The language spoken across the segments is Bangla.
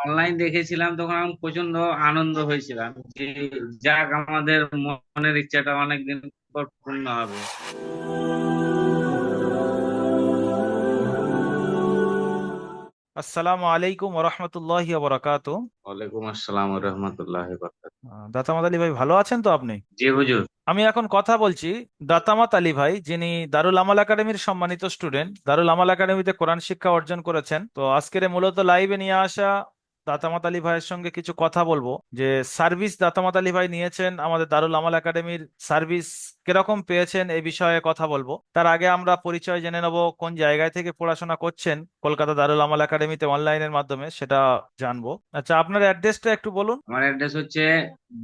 অনলাইন দেখেছিলাম তখন আমি প্রচন্ড আনন্দ হয়েছিলাম যে যাক আমাদের মনের ইচ্ছাটা অনেকদিন পর পূর্ণ হবে। আসসালামু আলাইকুম ওরহমতুল্লাহি ওবরাকাতু। ওয়ালাইকুম আসসালাম রহমতুল্লাহ বরকাত। দাতামাত আলী ভাই ভালো আছেন তো আপনি? জি হুজুর। আমি এখন কথা বলছি দাতামাত আলী ভাই, যিনি দারুল আমাল একাডেমির সম্মানিত স্টুডেন্ট, দারুল আমাল একাডেমিতে কোরআন শিক্ষা অর্জন করেছেন। তো আজকের এই মূলত লাইভে নিয়ে আসা দাতামাত আলী ভাইয়ের সঙ্গে কিছু কথা বলবো যে সার্ভিস দাতামাত আলী ভাই নিয়েছেন আমাদের দারুল আমাল একাডেমির সার্ভিস কিরকম পেয়েছেন এই বিষয়ে কথা বলবো। তার আগে আমরা পরিচয় জেনে নেব, কোন জায়গায় থেকে পড়াশোনা করছেন কলকাতা দারুল আমাল একাডেমিতে অনলাইনের মাধ্যমে, সেটা জানবো। আচ্ছা, আপনার অ্যাড্রেসটা একটু বলুন। আমার অ্যাড্রেস হচ্ছে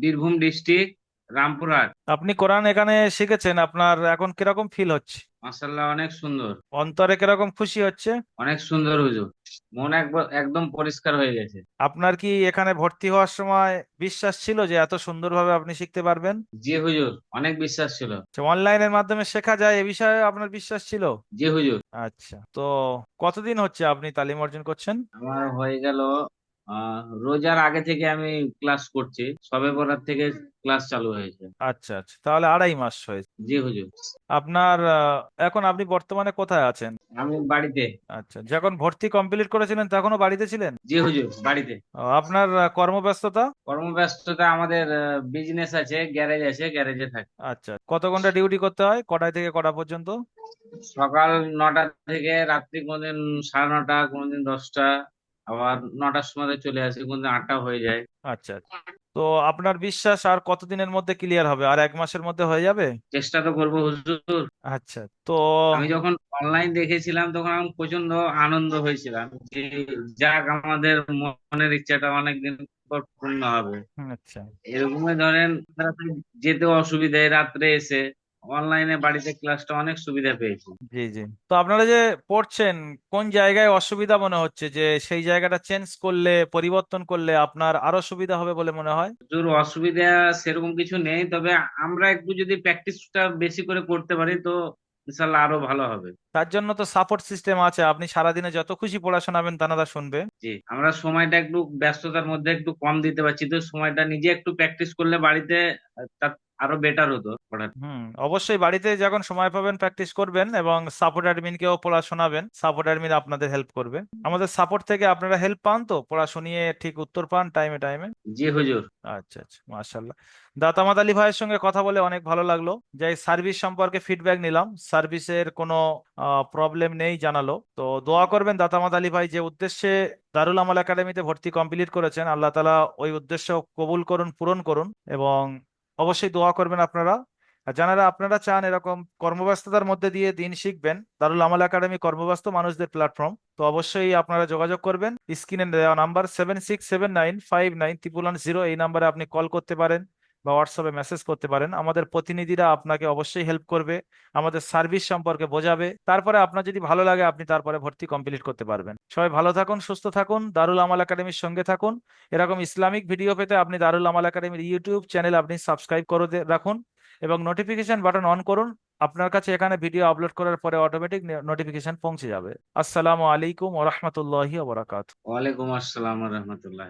বীরভূম ডিস্ট্রিক্ট, রামপুরহাট। আপনি কোরআন এখানে শিখেছেন, আপনার এখন কিরকম ফিল হচ্ছে? মাশাআল্লাহ, অনেক সুন্দর। অন্তরে কিরকম খুশি হচ্ছে? অনেক সুন্দর হুজুর। মন একবার একদম পরিষ্কার হয়ে গেছে। আপনার কি এখানে ভর্তি হওয়ার সময় বিশ্বাস ছিল যে এত সুন্দরভাবে আপনি শিখতে পারবেন? জি হুজুর, অনেক বিশ্বাস ছিল। যে অনলাইনের মাধ্যমে শেখা যায় এ বিষয়ে আপনার বিশ্বাস ছিল? জি হুজুর। আচ্ছা, তো কতদিন হচ্ছে আপনি তালিম অর্জন করছেন? আমার হয়ে গেল রোজার আগে থেকে আমি ক্লাস করছি, সবে বরাত থেকে ক্লাস চালু হয়েছে। আচ্ছা আচ্ছা, তাহলে 2.5 মাস হয়েছে। জি হুজুর। আপনার এখন আপনি বর্তমানে কোথায় আছেন? আমি বাড়িতে। আচ্ছা, যখন ভর্তি কমপ্লিট করেছিলেন তখনও বাড়িতে ছিলেন? জি হুজুর, বাড়িতে। আপনার কর্মব্যস্ততা? কর্মব্যস্ততা, আমাদের বিজনেস আছে, গ্যারেজ আছে, গ্যারেজে থাকি। আচ্ছা, কত ঘন্টা ডিউটি করতে হয়, কটায় থেকে কটা পর্যন্ত? সকাল 9টা থেকে রাত্রি কোনদিন 9:30, কোনদিন 10টা, আবার 9টার সময় চলে আসি, কোনদিন 8টা হয়ে যায়। আচ্ছা আচ্ছা। তো আপনার বিশ্বাস আর কতদিনের মধ্যে ক্লিয়ার হবে? আর 1 মাসের মধ্যে হয়ে যাবে? চেষ্টা তো করবো হুজুর। আচ্ছা, তো আমি যখন অনলাইন দেখেছিলাম তখন আমি প্রচন্ড আনন্দ হয়েছিলাম যে যাক আমাদের মনের ইচ্ছাটা অনেকদিন পর পূর্ণ হবে। আচ্ছা। এরকমই ধরেন যেতে অসুবিধা, রাত্রে এসে অনলাইনে বাড়িতে ক্লাসটা অনেক সুবিধা পেয়েছি। জি জি। তো আপনারা যে পড়ছেন, কোন জায়গায় অসুবিধা মনে হচ্ছে যে সেই জায়গাটা চেঞ্জ করলে, পরিবর্তন করলে আপনার আরো সুবিধা হবে বলে মনে হয়? প্রচুর অসুবিধা সেরকম কিছু নেই, তবে আমরা একটু যদি প্র্যাকটিসটা বেশি করে করতে পারি তো ইনশাল্লাহ আরো ভালো হবে। তার জন্য তো সাপোর্ট সিস্টেম আছে, আপনি সারাদিনে যত খুশি পড়া শোনাবেন তারা শুনবে। জি, আমরা সময়টা একটু ব্যস্ততার মধ্যে একটু কম দিতে পারছি, তো সময়টা নিজে একটু প্র্যাকটিস করলে বাড়িতে তার আরো বেটার হতো পড়াটা। অবশ্যই বাড়িতে যখন সময় পাবেন প্র্যাকটিস করবেন এবং সাপোর্ট অ্যাডমিনকেও পড়া শোনাবেন, সাপোর্ট অ্যাডমিন আপনাদের হেল্প করবে। আমাদের সাপোর্ট থেকে আপনারা হেল্প পান তো, পড়া শুনিয়ে ঠিক উত্তর পান টাইমে টাইমে? জি হুজুর। আচ্ছা আচ্ছা, মাশাল্লাহ। দাতামাত আলী ভাইয়ের সঙ্গে কথা বলে অনেক ভালো লাগলো। যে সার্ভিস সম্পর্কে ফিডব্যাক নিলাম, সার্ভিসের কোনো প্রবলেম নেই জানালো। তো দোয়া করবেন দাতামাত আলী ভাই যে উদ্দেশ্যে দারুল আমাল একাডেমিতে ভর্তি কমপ্লিট করেছেন, আল্লাহ তাআলা ওই উদ্দেশ্য কবুল করুন, পূরণ করুন। এবং অবশ্যই দোয়া করবেন আপনারা। আর যারা আপনারা চান এরকম কর্মব্যস্ততার মধ্যে দিয়ে দিন শিখবেন, দারুল আমাল একাডেমি কর্মব্যস্ত মানুষদের প্ল্যাটফর্ম, তো অবশ্যই আপনারা যোগাযোগ করবেন। স্ক্রিনে দেওয়া নাম্বার 7679591110, এই নাম্বারে আপনি কল করতে পারেন বা হোয়াটসঅ্যাপে মেসেজ করতে পারেন। আমাদের প্রতিনিধিরা আপনাকে অবশ্যই হেল্প করবে, আমাদের সার্ভিস সম্পর্কে বোঝাবে। তারপরে আপনার যদি ভালো লাগে আপনি তারপরে ভর্তি কমপ্লিট করতে পারবেন। সবাই ভালো থাকুন, সুস্থ থাকুন, দারুল আমাল একাডেমির সঙ্গে থাকুন। এরকম ইসলামিক ভিডিও পেতে আপনি দারুল আমাল একাডেমির ইউটিউব চ্যানেল আপনি সাবস্ক্রাইব করে রাখুন এবং নোটিফিকেশন বাটন অন করুন। আপনার কাছে এখানে ভিডিও আপলোড করার পরে অটোমেটিক নোটিফিকেশন পৌঁছে যাবে। আসসালামু আলাইকুম ওরহমতুল্লাহি ওবরাকাত। ওয়ালাইকুম আসসালাম রহমতুল্লাহ।